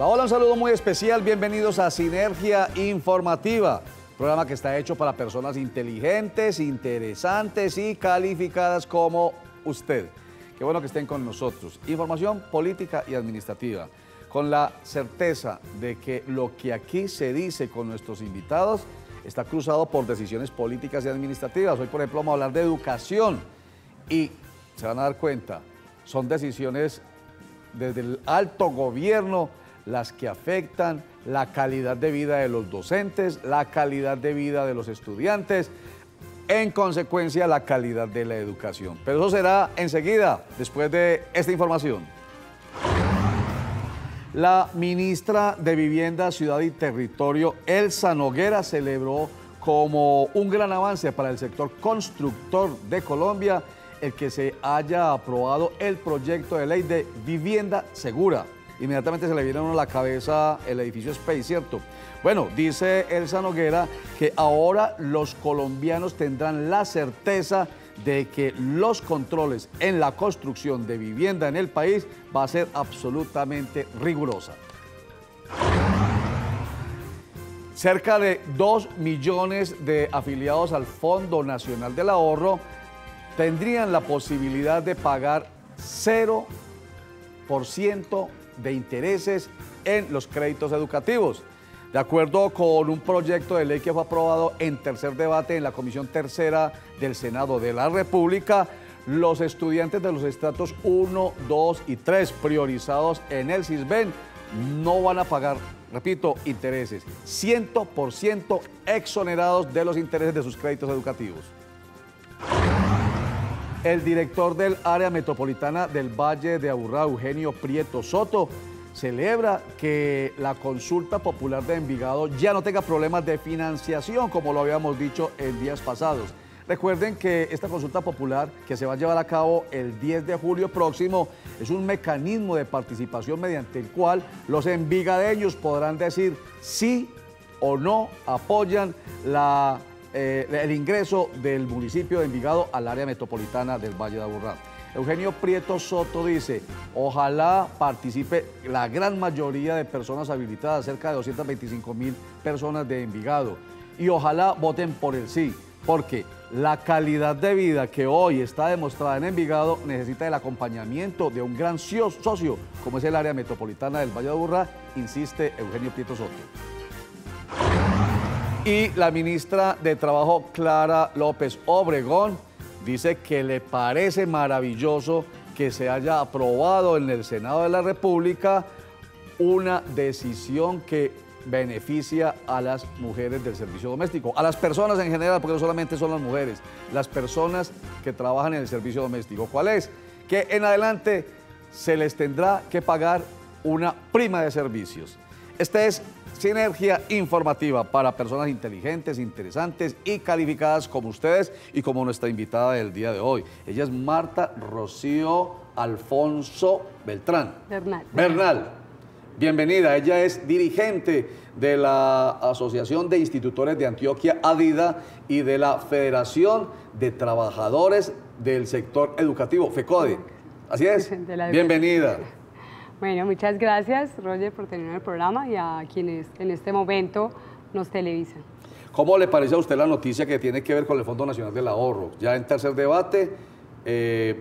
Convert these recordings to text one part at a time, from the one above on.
Hola, hola, un saludo muy especial. Bienvenidos a Sinergia Informativa, programa que está hecho para personas inteligentes, interesantes y calificadas como usted. Qué bueno que estén con nosotros. Información política y administrativa, con la certeza de que lo que aquí se dice con nuestros invitados está cruzado por decisiones políticas y administrativas. Hoy, por ejemplo, vamos a hablar de educación y se van a dar cuenta, son decisiones desde el alto gobierno las que afectan la calidad de vida de los docentes, la calidad de vida de los estudiantes, en consecuencia la calidad de la educación. Pero eso será enseguida, después de esta información. La ministra de Vivienda, Ciudad y Territorio, Elsa Noguera, celebró como un gran avance para el sector constructor de Colombia el que se haya aprobado el proyecto de ley de vivienda segura. Inmediatamente se le viene a uno a la cabeza el edificio Space, ¿cierto? Bueno, dice Elsa Noguera que ahora los colombianos tendrán la certeza de que los controles en la construcción de vivienda en el país va a ser absolutamente rigurosa. Cerca de 2 millones de afiliados al Fondo Nacional del Ahorro tendrían la posibilidad de pagar 0% de intereses en los créditos educativos. De acuerdo con un proyecto de ley que fue aprobado en tercer debate en la Comisión Tercera del Senado de la República, los estudiantes de los estratos 1, 2 y 3 priorizados en el Sisbén no van a pagar, repito, intereses, 100% exonerados de los intereses de sus créditos educativos. El director del área metropolitana del Valle de Aburrá, Eugenio Prieto Soto, celebra que la consulta popular de Envigado ya no tenga problemas de financiación, como lo habíamos dicho en días pasados. Recuerden que esta consulta popular, que se va a llevar a cabo el 10 de julio próximo, es un mecanismo de participación mediante el cual los envigadeños podrán decir sí o no apoyan el ingreso del municipio de Envigado al área metropolitana del Valle de Aburrá. Eugenio Prieto Soto dice, ojalá participe la gran mayoría de personas habilitadas, cerca de 225.000 personas de Envigado, y ojalá voten por el sí, porque la calidad de vida que hoy está demostrada en Envigado necesita el acompañamiento de un gran socio, como es el área metropolitana del Valle de Aburrá, insiste Eugenio Prieto Soto. Y la ministra de Trabajo, Clara López Obregón, dice que le parece maravilloso que se haya aprobado en el Senado de la República una decisión que beneficia a las mujeres del servicio doméstico, a las personas en general, porque no solamente son las mujeres, las personas que trabajan en el servicio doméstico. ¿Cuál es? Que en adelante se les tendrá que pagar una prima de servicios. Esta es Sinergia Informativa para personas inteligentes, interesantes y calificadas como ustedes y como nuestra invitada del día de hoy. Ella es Marta Rocío Alfonso Beltrán. Bernal. Bienvenida. Ella es dirigente de la Asociación de Institutores de Antioquia, ADIDA, y de la Federación de Trabajadores del Sector Educativo, FECODE. Así es. Bienvenida. Bueno, muchas gracias, Roger, por tener el programa y a quienes en este momento nos televisan. ¿Cómo le parece a usted la noticia que tiene que ver con el Fondo Nacional del Ahorro? Ya en tercer debate, en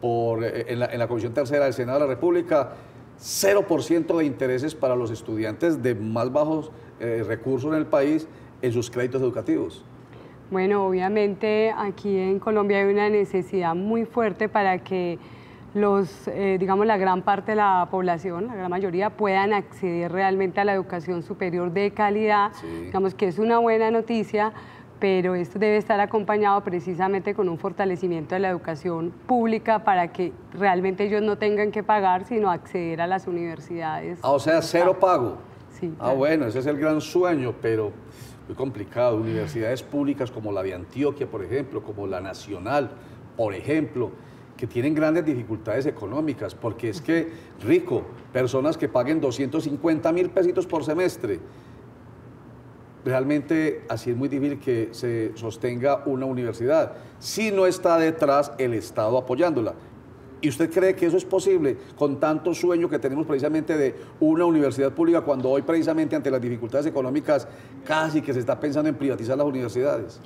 la Comisión Tercera del Senado de la República, 0% de intereses para los estudiantes de más bajos recursos en el país en sus créditos educativos. Bueno, obviamente aquí en Colombia hay una necesidad muy fuerte para que digamos, la gran parte de la población, la gran mayoría, puedan acceder realmente a la educación superior de calidad. Sí. Digamos que es una buena noticia, pero esto debe estar acompañado precisamente con un fortalecimiento de la educación pública para que realmente ellos no tengan que pagar, sino acceder a las universidades. O sea, cero pago. Sí. Claro. Bueno, ese es el gran sueño, pero muy complicado. Universidades públicas como la de Antioquia, por ejemplo, como la Nacional, por ejemplo, que tienen grandes dificultades económicas, porque es que, rico, personas que paguen 250.000 pesitos por semestre, realmente así es muy difícil que se sostenga una universidad, si no está detrás el Estado apoyándola. ¿Y usted cree que eso es posible con tanto sueño que tenemos precisamente de una universidad pública, cuando hoy precisamente ante las dificultades económicas casi que se está pensando en privatizar las universidades?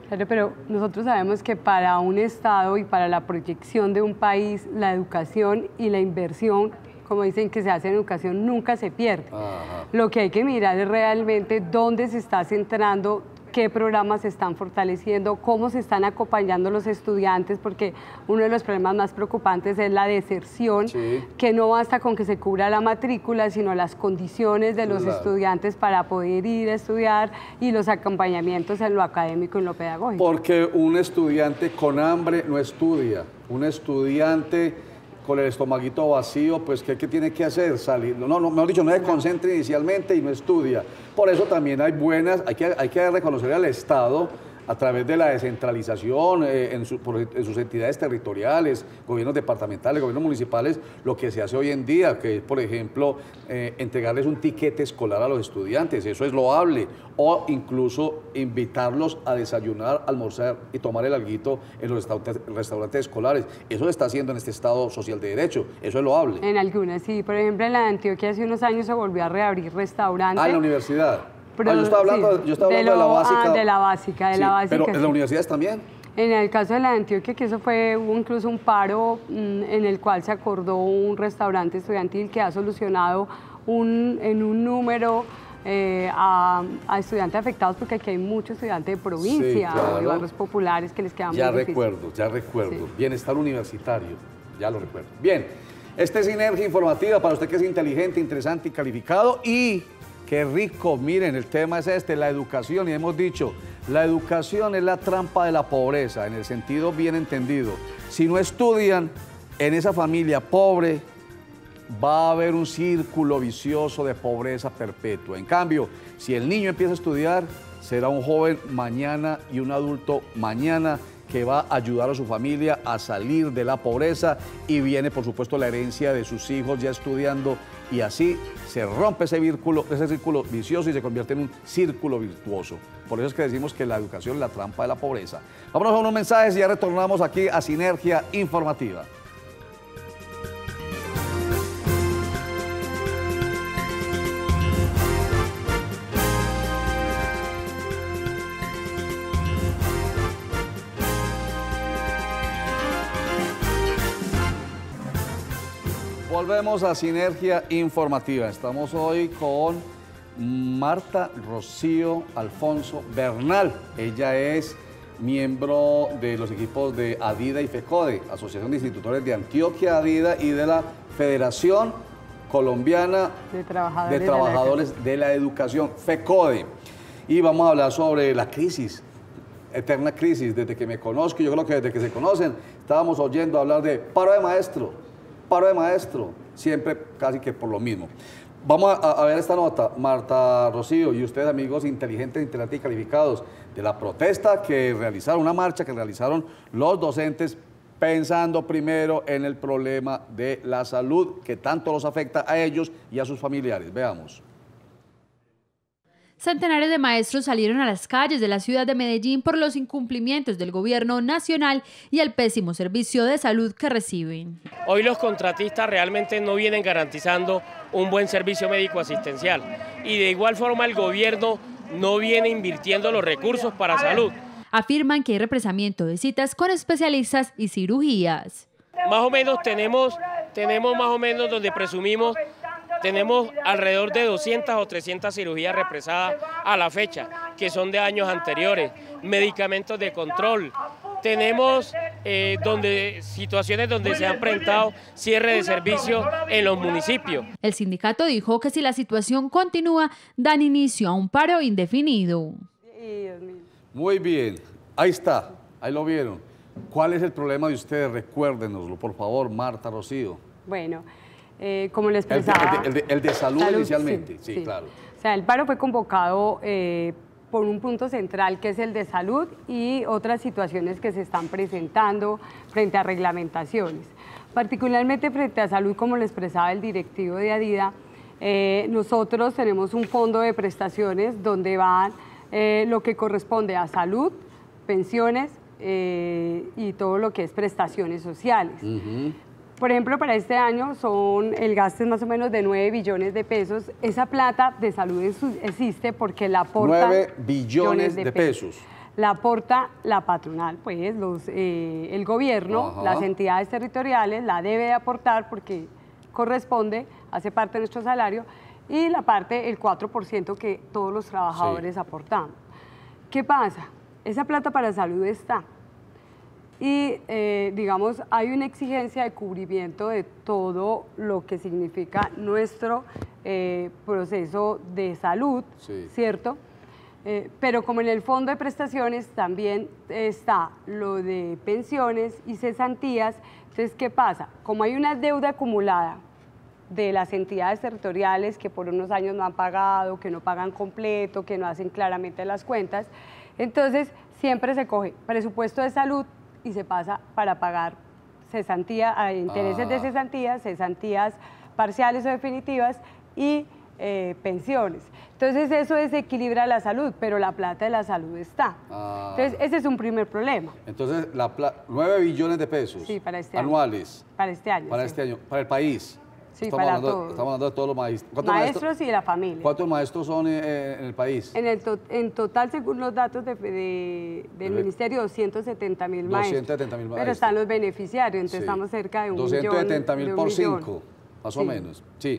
Claro, pero nosotros sabemos que para un Estado y para la proyección de un país, la educación y la inversión, como dicen que se hace en educación, nunca se pierde. Ajá. Lo que hay que mirar es realmente dónde se está centrando, qué programas se están fortaleciendo, cómo se están acompañando los estudiantes, porque uno de los problemas más preocupantes es la deserción, Sí. que no basta con que se cubra la matrícula, sino las condiciones de los Claro. estudiantes para poder ir a estudiar y los acompañamientos en lo académico y en lo pedagógico. Porque un estudiante con hambre no estudia. Un estudiante con el estomaguito vacío, pues ¿qué tiene que hacer? Salir. No, mejor dicho, no se concentra inicialmente y no estudia. Por eso también hay que reconocer al Estado a través de la descentralización en sus entidades territoriales, gobiernos departamentales, gobiernos municipales, lo que se hace hoy en día, que es, por ejemplo, entregarles un tiquete escolar a los estudiantes, eso es loable, o incluso invitarlos a desayunar, almorzar y tomar el alguito en los restaurantes escolares. Eso se está haciendo en este Estado social de derecho, eso es loable. En algunas, sí. Por ejemplo, en la de Antioquia hace unos años se volvió a reabrir restaurantes. Ah, en la universidad. Pero, yo estaba hablando, sí, yo estaba hablando de la básica. De la básica, Sí, pero en las universidades también. En el caso de la de Antioquia, que eso hubo incluso un paro en el cual se acordó un restaurante estudiantil que ha solucionado en un número a estudiantes afectados, porque aquí hay muchos estudiantes de provincia, Sí, claro. de barrios populares que les quedan muy difícil. Ya recuerdo. Sí. Bienestar universitario, ya lo recuerdo. Bien, esta es Sinergia Informativa para usted que es inteligente, interesante y calificado. Y qué rico, miren, el tema es la educación. Y hemos dicho, la educación es la trampa de la pobreza, en el sentido bien entendido. Si no estudian en esa familia pobre, va a haber un círculo vicioso de pobreza perpetua. En cambio, si el niño empieza a estudiar, será un joven mañana y un adulto mañana que va a ayudar a su familia a salir de la pobreza, y viene, por supuesto, la herencia de sus hijos ya estudiando, y así se rompe ese círculo vicioso y se convierte en un círculo virtuoso. Por eso es que decimos que la educación es la trampa de la pobreza. Vámonos a unos mensajes y ya retornamos aquí a Sinergia Informativa. Volvemos a Sinergia Informativa. Estamos hoy con Marta Rocío Alfonso Bernal. Ella es miembro de los equipos de ADIDA y FECODE, Asociación de Institutores de Antioquia, ADIDA, y de la Federación Colombiana de Trabajadores de la Educación, FECODE. Y vamos a hablar sobre la crisis, eterna crisis. Desde que me conozco, yo creo que desde que se conocen, estábamos oyendo hablar de paro de maestro, siempre casi que por lo mismo. Vamos a ver esta nota, Marta Rocío, y ustedes, amigos inteligentes, interesantes y calificados, de la protesta que realizaron, una marcha que realizaron los docentes, pensando primero en el problema de la salud que tanto los afecta a ellos y a sus familiares. Veamos. Centenares de maestros salieron a las calles de la ciudad de Medellín por los incumplimientos del gobierno nacional y el pésimo servicio de salud que reciben. Hoy los contratistas realmente no vienen garantizando un buen servicio médico asistencial, y de igual forma el gobierno no viene invirtiendo los recursos para salud. Afirman que hay represamiento de citas con especialistas y cirugías. Más o menos tenemos más o menos donde presumimos, tenemos alrededor de 200 o 300 cirugías represadas a la fecha, que son de años anteriores, medicamentos de control. Tenemos situaciones donde se han presentado cierre de servicios en los municipios. El sindicato dijo que si la situación continúa, dan inicio a un paro indefinido. Muy bien, ahí está, ahí lo vieron. ¿Cuál es el problema de ustedes? Recuérdenoslo, por favor, Marta Rocío. Bueno, como le expresaba... El de salud inicialmente, sí, claro. O sea, el paro fue convocado por un punto central, que es el de salud, y otras situaciones que se están presentando frente a reglamentaciones. Particularmente frente a salud, como le expresaba el directivo de ADIDA, nosotros tenemos un fondo de prestaciones donde van lo que corresponde a salud, pensiones y todo lo que es prestaciones sociales. Por ejemplo, para este año el gasto es más o menos de 9 billones de pesos. Esa plata de salud existe porque la aporta 9 billones de pesos. La aporta la patronal, pues el gobierno, Ajá. las entidades territoriales la debe de aportar porque corresponde, hace parte de nuestro salario, y la parte, el 4% que todos los trabajadores aportamos. ¿Qué pasa? Esa plata para salud está. Y, digamos, hay una exigencia de cubrimiento de todo lo que significa nuestro proceso de salud, ¿cierto? Pero como en el fondo de prestaciones también está lo de pensiones y cesantías, entonces, ¿qué pasa? Como hay una deuda acumulada de las entidades territoriales que por unos años no han pagado, que no pagan completo, que no hacen claramente las cuentas, entonces siempre se coge presupuesto de salud y se pasa para pagar cesantía, intereses de cesantías parciales o definitivas y pensiones. Entonces eso desequilibra la salud, pero la plata de la salud está. Entonces ese es un primer problema. Entonces 9 billones de pesos para este anuales. Año. Para este año. Para este año, para el país. Sí, para todos. Estamos hablando de todos los maestros. Maestros y de la familia. ¿Cuántos maestros son en el país? En total, según los datos del Ministerio, 270.000 maestros. 270.000 maestros. Pero están los beneficiarios, entonces estamos cerca de 270.000 por 5, más o menos. Sí.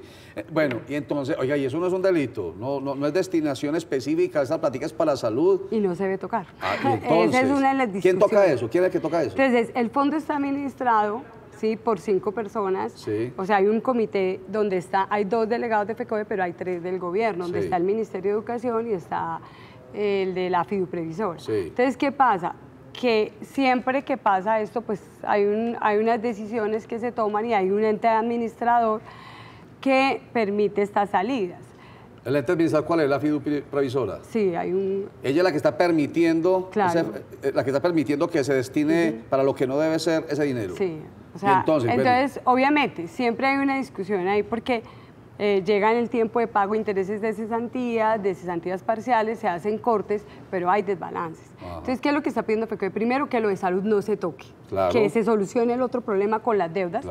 Bueno, y entonces, oiga, y eso no es un delito, no es destinación específica, esa plática es para la salud. Y no se debe tocar. Y entonces, esa es una de las discusiones. ¿Quién toca eso? ¿Quién es el que toca eso? Entonces, el fondo está administrado por 5 personas, o sea, hay un comité donde hay 2 delegados de FECODE, pero hay 3 del gobierno, donde está el Ministerio de Educación y está el de la fiduprevisora. Entonces, ¿qué pasa? Que siempre que pasa esto, pues hay unas decisiones que se toman y hay un ente administrador que permite estas salidas. ¿El ente administrador cuál es? ¿La fiduprevisora? Sí, hay un... Ella es la que está permitiendo, claro, que se destine para lo que no debe ser ese dinero. Sí. O sea, entonces, obviamente, siempre hay una discusión ahí porque llega en el tiempo de pago intereses de cesantías parciales, se hacen cortes, pero hay desbalances. Entonces, ¿qué es lo que está pidiendo FECODE? Primero, que lo de salud no se toque, que se solucione el otro problema con las deudas,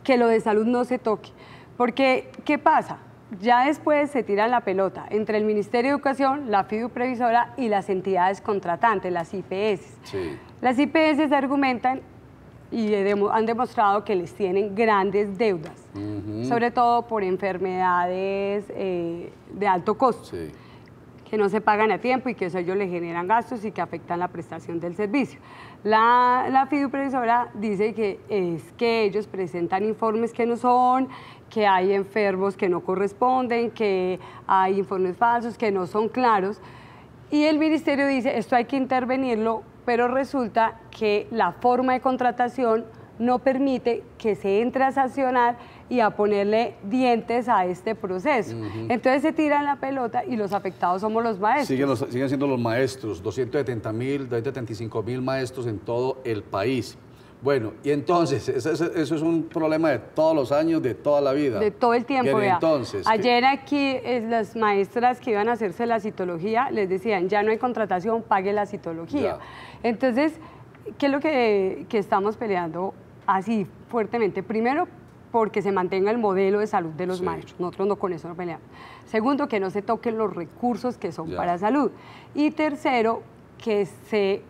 que lo de salud no se toque. Porque, ¿qué pasa? Ya después se tira la pelota entre el Ministerio de Educación, la fiduprevisora y las entidades contratantes, las IPS. Las IPS argumentan y han demostrado que les tienen grandes deudas, sobre todo por enfermedades de alto costo, que no se pagan a tiempo y que eso a ellos les generan gastos y que afectan la prestación del servicio. La fiduprevisora dice que es que ellos presentan informes que no son, que hay enfermos que no corresponden, que hay informes falsos, que no son claros, y el ministerio dice esto hay que intervenirlo, pero resulta que la forma de contratación no permite que se entre a sancionar y a ponerle dientes a este proceso. Entonces se tiran la pelota y los afectados somos los maestros. Siguen siendo los maestros, 270.000, 275.000 maestros en todo el país. Bueno, y entonces, eso es un problema de todos los años, de toda la vida. De todo el tiempo, vea. Entonces, ayer aquí las maestras que iban a hacerse la citología les decían, ya no hay contratación, pague la citología. Entonces, ¿qué es lo que estamos peleando así fuertemente? Primero, porque se mantenga el modelo de salud de los maestros. Nosotros no con eso no peleamos. Segundo, que no se toquen los recursos que son para salud. Y tercero, que se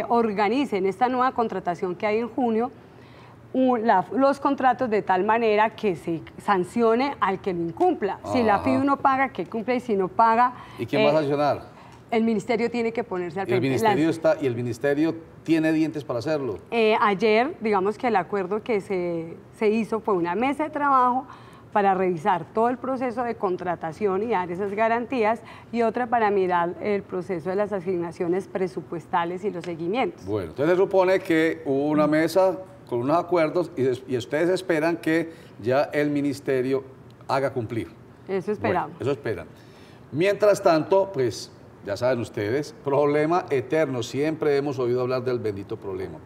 organice en esta nueva contratación que hay en junio los contratos de tal manera que se sancione al que lo incumpla. Si la FIDU no paga, que cumpla, y si no paga... ¿Y quién va a sancionar? El ministerio tiene que ponerse al frente. ¿Y el ministerio tiene dientes para hacerlo? Ayer, digamos que el acuerdo que se hizo fue una mesa de trabajo para revisar todo el proceso de contratación y dar esas garantías, y otra para mirar el proceso de las asignaciones presupuestales y los seguimientos. Bueno, entonces se supone que hubo una mesa con unos acuerdos y ustedes esperan que ya el ministerio haga cumplir. Eso esperamos. Bueno, eso esperan. Mientras tanto, pues ya saben ustedes, problema eterno, siempre hemos oído hablar del bendito problema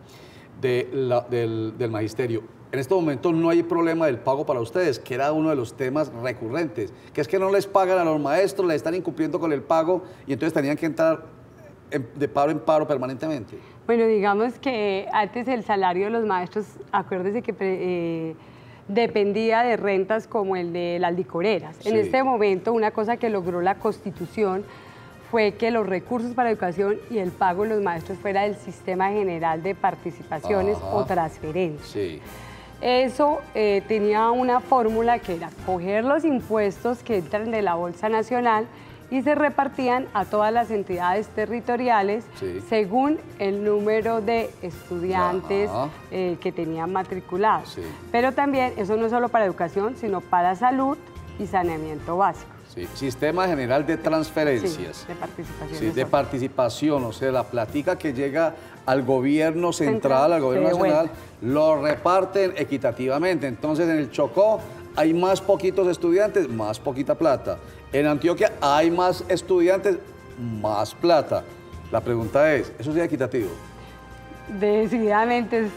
del magisterio. En este momento no hay problema del pago para ustedes, que era uno de los temas recurrentes, que es que no les pagan a los maestros, les están incumpliendo con el pago y entonces tenían que entrar de paro en paro permanentemente? Bueno, digamos que antes el salario de los maestros, acuérdese que dependía de rentas como el de las licoreras. Sí. En este momento, una cosa que logró la Constitución fue que los recursos para educación y el pago de los maestros fuera del Sistema General de Participaciones o transferencias. Sí. Eso tenía una fórmula que era coger los impuestos que entran de la Bolsa Nacional y se repartían a todas las entidades territoriales según el número de estudiantes que tenían matriculados. Sí. Pero también, eso no es solo para educación, sino para salud y saneamiento básico. Sí. Sistema General de Transferencias. Sí, de participación. Sí, de participación, o sea, la platica que llega al gobierno central, al gobierno nacional, lo reparten equitativamente. Entonces, en el Chocó hay más poquitos estudiantes, más poquita plata. En Antioquia hay más estudiantes, más plata. La pregunta es, ¿eso es equitativo? Decididamente,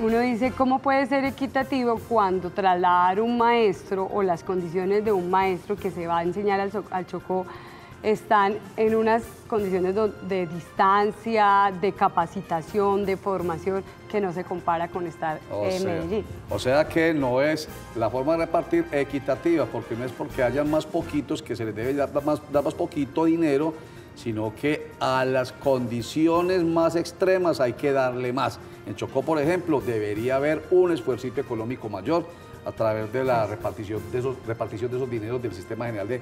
uno dice, ¿cómo puede ser equitativo cuando trasladar un maestro o las condiciones de un maestro que se va a enseñar al Chocó están en unas condiciones de distancia, de capacitación, de formación, que no se compara con estar en Medellín? O sea que no es la forma de repartir equitativa, porque no es porque hayan más poquitos que se les debe dar más poquito dinero, sino que a las condiciones más extremas hay que darle más. En Chocó, por ejemplo, debería haber un esfuerzo económico mayor a través de la repartición de esos dineros del Sistema General de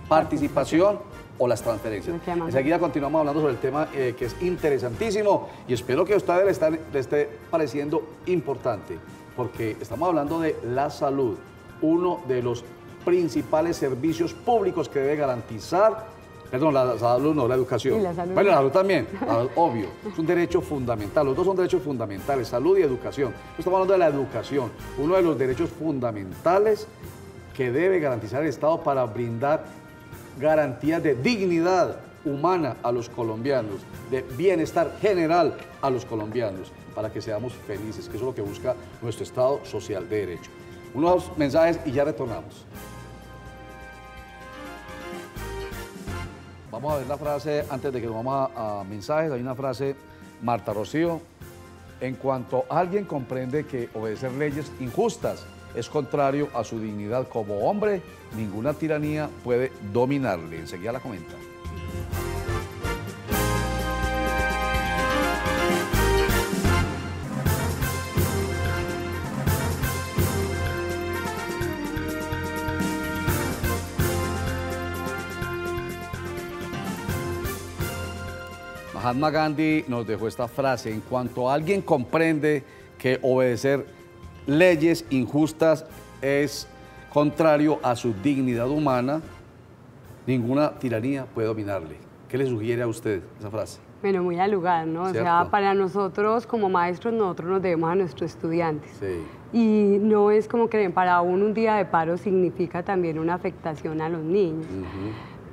Participación o las transferencias. Enseguida continuamos hablando sobre el tema que es interesantísimo y espero que a ustedes les esté pareciendo importante, porque estamos hablando de la salud, uno de los principales servicios públicos que debe garantizar. Perdón, la salud no, la educación. La salud. Bueno, la salud también, obvio, es un derecho fundamental, los dos son derechos fundamentales, salud y educación. Estamos hablando de la educación, uno de los derechos fundamentales que debe garantizar el Estado para brindar garantías de dignidad humana a los colombianos, de bienestar general a los colombianos, para que seamos felices, que eso es lo que busca nuestro Estado social de derecho. Unos mensajes y ya retornamos. Vamos a ver la frase, antes de que nos vamos a mensajes, hay una frase, Marta Rocío, en cuanto alguien comprende que obedecer leyes injustas es contrario a su dignidad como hombre, ninguna tiranía puede dominarle. Enseguida la comenta. Mahatma Gandhi nos dejó esta frase, en cuanto alguien comprende que obedecer leyes injustas es contrario a su dignidad humana, ninguna tiranía puede dominarle. ¿Qué le sugiere a usted esa frase? Bueno, muy al lugar, ¿no? ¿Cierto? O sea, para nosotros como maestros, nosotros nos debemos a nuestros estudiantes. Sí. Y no es como creen, para un día de paro significa también una afectación a los niños.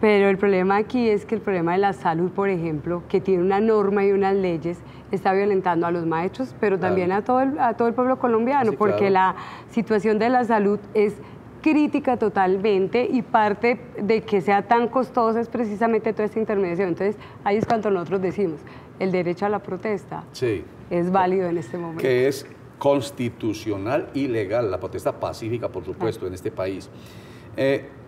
Pero el problema aquí es que el problema de la salud, por ejemplo, que tiene una norma y unas leyes, está violentando a los maestros, pero también a todo el pueblo colombiano, porque la situación de la salud es crítica totalmente y parte de que sea tan costosa es precisamente toda esta intermediación. Entonces, ahí es cuando nosotros decimos, el derecho a la protesta es válido en este momento. Que es constitucional y legal, la protesta pacífica, por supuesto, en este país.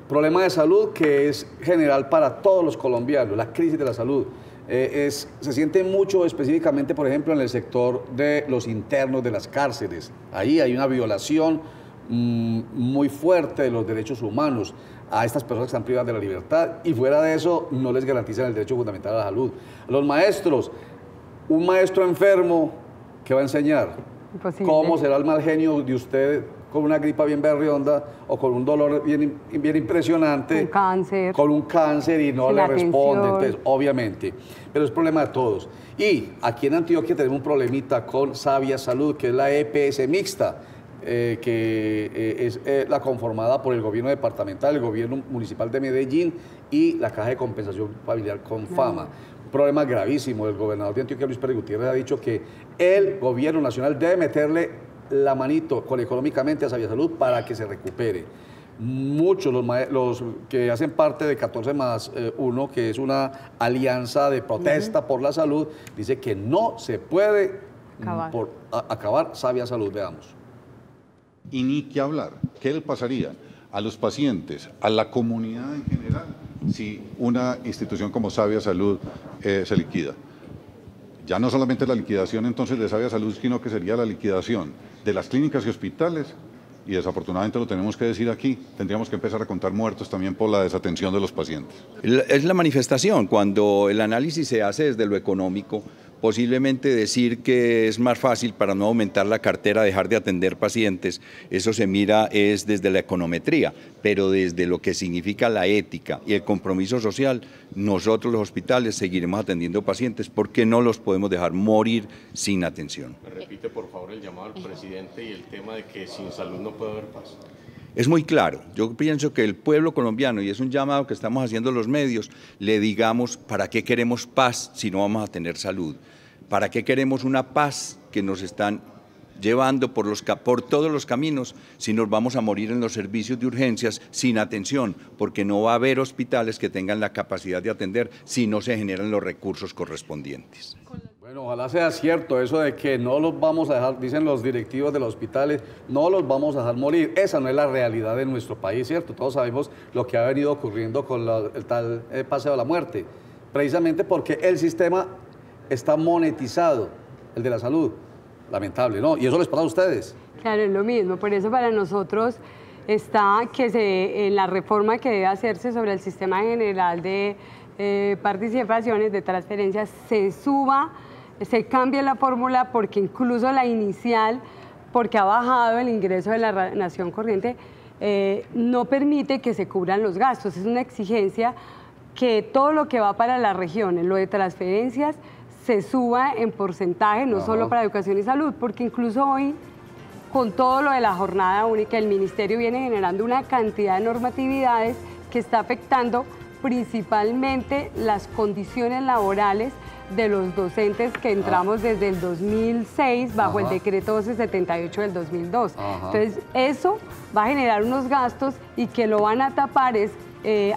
Problema de salud que es general para todos los colombianos, la crisis de la salud. Se siente mucho específicamente, por ejemplo, en el sector de los internos de las cárceles. Ahí hay una violación muy fuerte de los derechos humanos a estas personas que están privadas de la libertad y fuera de eso no les garantizan el derecho fundamental a la salud. Los maestros, un maestro enfermo, ¿qué va a enseñar? Imposible. ¿Cómo será el mal genio de usted con una gripa bien berrionda o con un dolor bien impresionante? Con un cáncer y no le responde, entonces, obviamente. Pero es problema de todos. Y aquí en Antioquia tenemos un problemita con Sabia Salud, que es la EPS mixta, que es la conformada por el gobierno departamental, el gobierno municipal de Medellín y la Caja de Compensación Familiar Confama. Un problema gravísimo. El gobernador de Antioquia, Luis Pérez Gutiérrez, ha dicho que el gobierno nacional debe meterle la manito económicamente a Sabia Salud para que se recupere. muchos, los que hacen parte de 14+1, que es una alianza de protesta por la salud, dice que no se puede acabar Sabia Salud. Veamos. Y ni qué hablar, ¿qué le pasaría a los pacientes, a la comunidad en general, si una institución como Sabia Salud se liquida? Ya no solamente la liquidación entonces de Sabia Salud, sino que sería la liquidación de las clínicas y hospitales, y desafortunadamente lo tenemos que decir aquí, tendríamos que empezar a contar muertos también por la desatención de los pacientes. Es la manifestación, cuando el análisis se hace desde lo económico, posiblemente decir que es más fácil para no aumentar la cartera, dejar de atender pacientes, eso se mira es desde la econometría, pero desde lo que significa la ética y el compromiso social, nosotros los hospitales seguiremos atendiendo pacientes porque no los podemos dejar morir sin atención. ¿Me repite por favor el llamado al presidente y el tema de que sin salud no puede haber paz? Es muy claro, yo pienso que el pueblo colombiano, y es un llamado que estamos haciendo los medios, le digamos ¿para qué queremos paz si no vamos a tener salud? ¿Para qué queremos una paz que nos están llevando por todos los caminos si nos vamos a morir en los servicios de urgencias sin atención? Porque no va a haber hospitales que tengan la capacidad de atender si no se generan los recursos correspondientes. Bueno, ojalá sea cierto eso de que no los vamos a dejar, dicen los directivos de los hospitales, no los vamos a dejar morir. Esa no es la realidad de nuestro país, ¿cierto? Todos sabemos lo que ha venido ocurriendo con el tal paseo de la muerte, precisamente porque el sistema está monetizado, el de la salud. Lamentable, ¿no? Y eso les pasa a ustedes. Claro, es lo mismo. Por eso para nosotros está que en la reforma que debe hacerse sobre el sistema general de participaciones, de transferencias, se cambie la fórmula, porque incluso la inicial, porque ha bajado el ingreso de la nación corriente, no permite que se cubran los gastos. Es una exigencia que todo lo que va para las regiones, lo de transferencias, se suba en porcentaje, no solo para educación y salud, porque incluso hoy, con todo lo de la jornada única, el ministerio viene generando una cantidad de normatividades que está afectando principalmente las condiciones laborales de los docentes que entramos desde el 2006 bajo el decreto 1278 del 2002. Entonces, eso va a generar unos gastos y que lo van a tapar es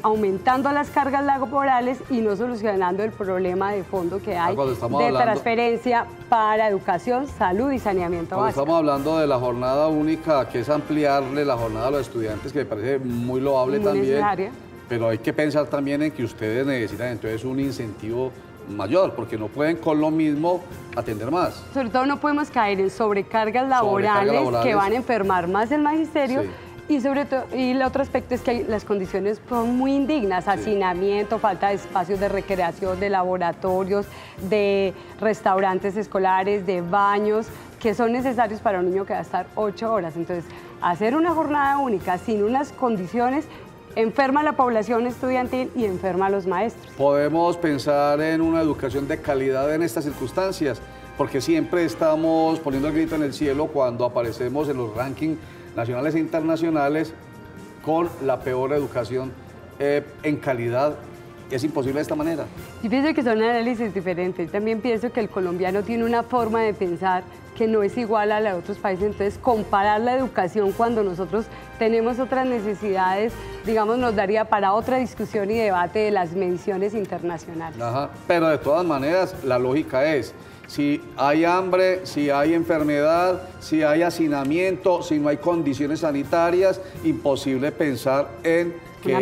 aumentando las cargas laborales y no solucionando el problema de fondo que hay de transferencia para educación, salud y saneamiento básico. Estamos hablando de la jornada única, que es ampliarle la jornada a los estudiantes, que me parece muy loable también. Necesaria. Pero hay que pensar también en que ustedes necesitan entonces un incentivo mayor, porque no pueden con lo mismo atender más. Sobre todo no podemos caer en sobrecargas laborales que van a enfermar más el magisterio. Sí. Y sobre todo, y el otro aspecto es que las condiciones son muy indignas, hacinamiento, falta de espacios de recreación, de laboratorios, de restaurantes escolares, de baños, que son necesarios para un niño que va a estar 8 horas. Entonces, hacer una jornada única sin unas condiciones enferma a la población estudiantil y enferma a los maestros. Podemos pensar en una educación de calidad en estas circunstancias, porque siempre estamos poniendo el grito en el cielo cuando aparecemos en los rankings nacionales e internacionales con la peor educación en calidad. ¿Es imposible de esta manera? Yo pienso que son análisis diferentes. También pienso que el colombiano tiene una forma de pensar que no es igual a la de otros países. Entonces, comparar la educación cuando nosotros tenemos otras necesidades, digamos, nos daría para otra discusión y debate de las mediciones internacionales. Pero de todas maneras, la lógica es, si hay hambre, si hay enfermedad, si hay hacinamiento, si no hay condiciones sanitarias, imposible pensar en que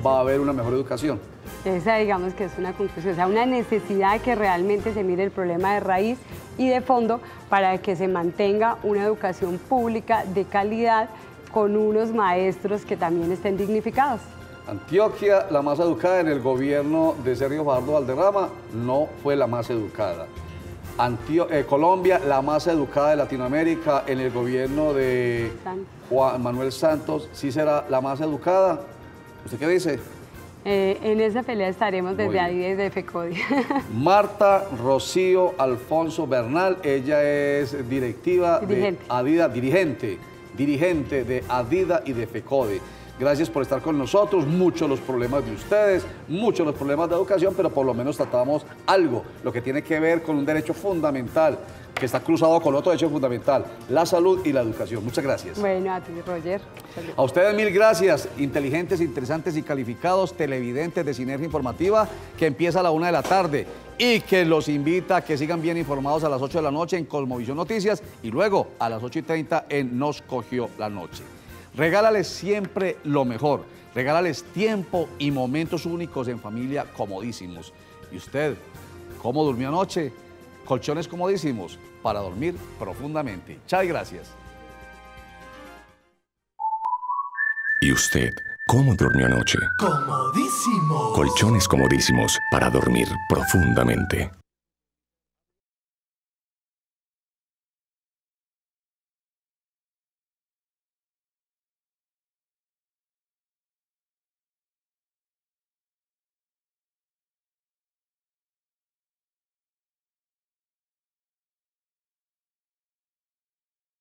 va a haber una mejor educación. Esa, digamos, que es una conclusión, o sea, una necesidad de que realmente se mire el problema de raíz y de fondo para que se mantenga una educación pública de calidad con unos maestros que también estén dignificados. Antioquia, la más educada en el gobierno de Sergio Fajardo Valderrama, no fue la más educada. Colombia, la más educada de Latinoamérica en el gobierno de Juan Manuel Santos, ¿sí será la más educada? ¿Usted qué dice? En esa pelea estaremos desde ADIDA y de FECODI. Marta Rocío Alfonso Bernal, ella es directiva de ADIDA, dirigente de ADIDA y de FECODI. Gracias por estar con nosotros. Muchos los problemas de ustedes, muchos los problemas de educación, pero por lo menos tratamos algo, lo que tiene que ver con un derecho fundamental, que está cruzado con otro derecho fundamental, la salud y la educación. Muchas gracias. Bueno, a ti, Roger. A ustedes mil gracias, inteligentes, interesantes y calificados televidentes de Sinergia Informativa, que empieza a la 1 de la tarde y que los invita a que sigan bien informados a las 8 de la noche en Cosmovisión Noticias y luego a las 8:30 en Nos Cogió la Noche. Regálales siempre lo mejor, regálales tiempo y momentos únicos en familia comodísimos. ¿Y usted cómo durmió anoche? Colchones comodísimos para dormir profundamente. Chao y gracias. ¿Y usted cómo durmió anoche? Comodísimo. Colchones comodísimos para dormir profundamente.